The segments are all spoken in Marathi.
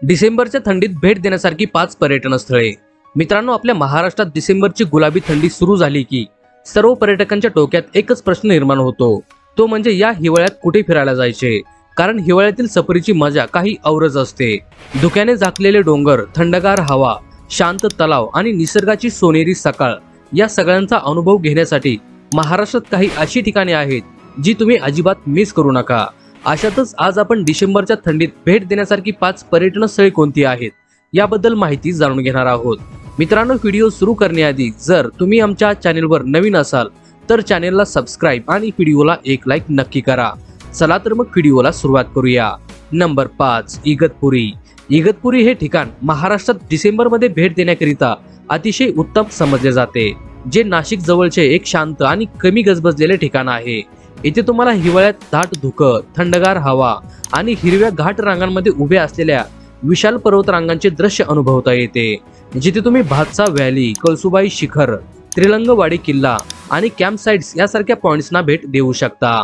डिसेंबरच्या थंडीत भेट देण्यासारखी 5 पर्यटन स्थळे। मित्रांनो, आपल्या महाराष्ट्रात डिसेंबरची गुलाबी थंडी सुरू झाली की सर्व पर्यटकांच्या डोक्यात एकच प्रश्न निर्माण होतो, तो म्हणजे या हिवाळ्यात कुठे फिरायला जायचे। कारण हिवाळ्यातील सफरीची मजा काही औरच असते। धुक्याने झाकलेले डोंगर, थंडगार हवा, शांत तलाव आणि निसर्गाची सोनेरी सकाळ या सगळ्यांचा अनुभव घेण्यासाठी महाराष्ट्रात काही अशी ठिकाणे आहेत जी तुम्ही अजिबात मिस करू नका। अशातच आज आपण डिसेंबरच्या थंडीत भेट देण्यासारखी 5 पर्यटन स्थळे कोणती आहेत याबद्दल माहिती जाणून घेणार आहोत। मित्रांनो, व्हिडिओ सुरू करण्याआधी जर तुम्ही आमच्या चॅनलवर नवीन असाल तर चॅनलला सबस्क्राइब आणि व्हिडिओला एक लाईक नक्की करा। चला तर मग व्हिडिओला सुरुवात करूया। नंबर 5, इगतपुरी। इगतपुरी हे ठिकाण महाराष्ट्रात डिसेंबरमध्ये भेट देण्याकरिता अतिशय उत्तम समजले जाते, जे नाशिक जवळचे एक शांत आणि कमी गजबजलेले ठिकाण आहे। इथे तुम्हाला हिवाळ्यात दाट धुकं, थंडगार हवा आणि हिरव्या घाट रांगांमध्ये उभे असलेल्या विशाल पर्वतरांगांचे दृश्य अनुभवता येते, जिथे तुम्ही भातसा व्हॅली, कळसुबाई शिखर, त्रिरंगवाडी किल्ला आणि कॅम्प साइट्स यासारख्या पॉइंट्सना भेट देऊ शकता।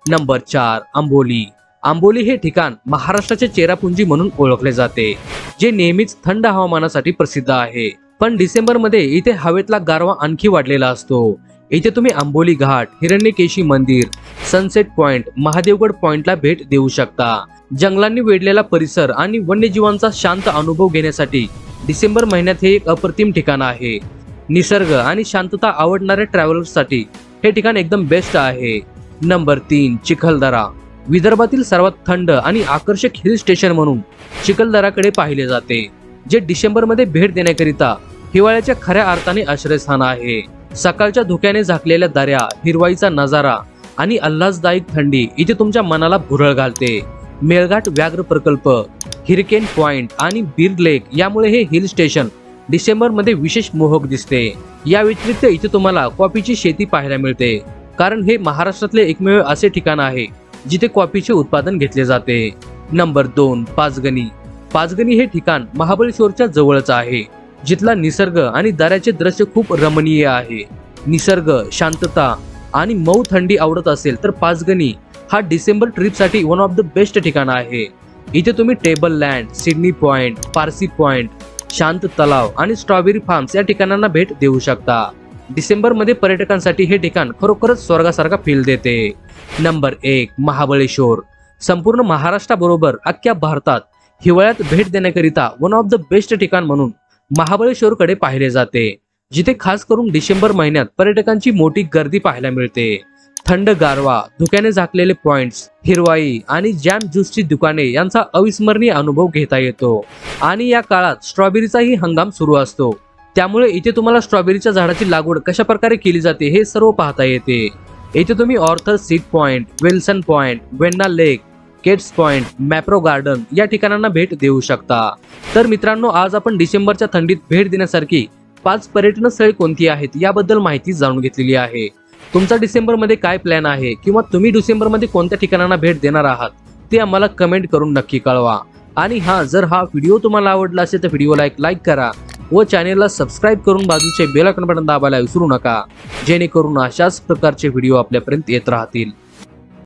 नंबर 4, आंबोली। आंबोली हे ठिकाण महाराष्ट्राचे चेरापुंजी म्हणून ओळखले जाते, जे नेहमीच थंड हवामानासाठी प्रसिद्ध आहे। पण डिसेंबरमध्ये इथे हवेतला गारवा आणखी वाढलेला असतो। इथे तुम्ही आंबोली घाट, हिरण्यकेशी मंदिर, सनसेट पॉइंट, महादेवगड पॉइंटला भेट देऊ शकता। जंगलांनी वेढलेला परिसर आणि वन्यजीवांचा शांत अनुभव घेण्यासाठी डिसेंबर महिन्यात हे एक अप्रतिम ठिकाण आहे। निसर्ग आणि शांतता आवडणाऱ्या ट्रॅव्हलर्ससाठी हे ठिकाण एकदम बेस्ट आहे। नंबर 3, चिखलदरा। विदर्भातील सर्वात थंड आणि आकर्षक हिल स्टेशन म्हणून चिखलदराकडे पाहिले जाते, जे डिसेंबरमध्ये भेट देण्याकरिता हिवाळ्याच्या खऱ्या अर्थाने आश्रयस्थान आहे। सकाळच्या धुक्याने झाकलेल्या दऱ्या, हिरवाईचा नजारा आणि आल्हाददायक थंडी इथे तुमच्या मनाला भुरळ घालते। मेळघाट व्याघ्र प्रकल्प, हिरकेन पॉइंट आणि बीर लेक यामुळे हे हिल स्टेशन डिसेंबरमध्ये विशेष मोहक दिसते। या व्यतिरिक्त इथे तुम्हाला कॉफीची शेती पाहायला मिळते, कारण हे महाराष्ट्रातले एकमेव असे ठिकाण आहे जिथे कॉफीचे उत्पादन घेतले जाते। नंबर 2, पाचगणी। पाचगणी हे ठिकाण महाबळेश्वरच्या जवळच आहे, जिथला निसर्ग आणि दऱ्याचे दृश्य खूप रमणीय आहे। निसर्ग, शांतता आणि मऊ थंडी आवडत असेल तर पाचगणी हा डिसेंबर ट्रिपसाठी वन ऑफ द बेस्ट ठिकाण आहे। इथे तुम्ही table land, Sydney point, Parsi point, शांत तलाव आणि स्ट्रॉबेरी फार्म्स या ठिकाणांना भेट देऊ शकता। डिसेंबर मध्ये पर्यटकांसाठी हे ठिकाण खरोखरच स्वर्गासारखा फील देते। नंबर 1, महाबळेश्वर। संपूर्ण महाराष्ट्राबरोबर अख्ख्या भारतात हिवाळ्यात भेट देण्याकरिता वन ऑफ द बेस्ट ठिकाण म्हणून महाबळेश्वरकडे पाहिले जाते, जिथे खास करून डिसेंबर महिन्यात पर्यटकांची मोठी गर्दी पाहायला मिळते। थंड गारवा, धुक्याने झाकलेले पॉइंट्स, हिरवाई आणि जॅम ज्यूसची दुकाने यांचा अविस्मरणीय अनुभव घेता येतो। आणि या काळात स्ट्रॉबेरीचाही हंगाम सुरू असतो, त्यामुळे इथे तुम्हाला स्ट्रॉबेरीच्या झाडाची लागवड कशा प्रकारे केली जाते हे सर्व पाहता येते। इथे तुम्ही Arthur seat point, Wilson point, Venna lake, Kate's point, Mapro garden या ठिकाणांना भेट देऊ शकता। तर मित्रांनो, आज आपण डिसेंबरच्या थंडीत भेट देण्यासारखी 5 पर्यटन स्थळे कोणती आहेत याबद्दल माहिती जाणून घेतलेली आहे। तुमचा डिसेंबरमध्ये काय प्लॅन आहे किंवा तुम्ही डिसेंबरमध्ये कोणत्या ठिकाणांना भेट देणार आहात ते आम्हाला कमेंट करून नक्की कळवा। आणि जर हा व्हिडिओ तुम्हाला आवडला असेल तर व्हिडिओला एक लाईक करा व चॅनलला सबस्क्राइब करून बाजूचे बेल आयकॉन बटन दाबायला विसरू नका, जेणेकरून अशाच प्रकारचे व्हिडिओ आपल्यापर्यंत येत राहतील।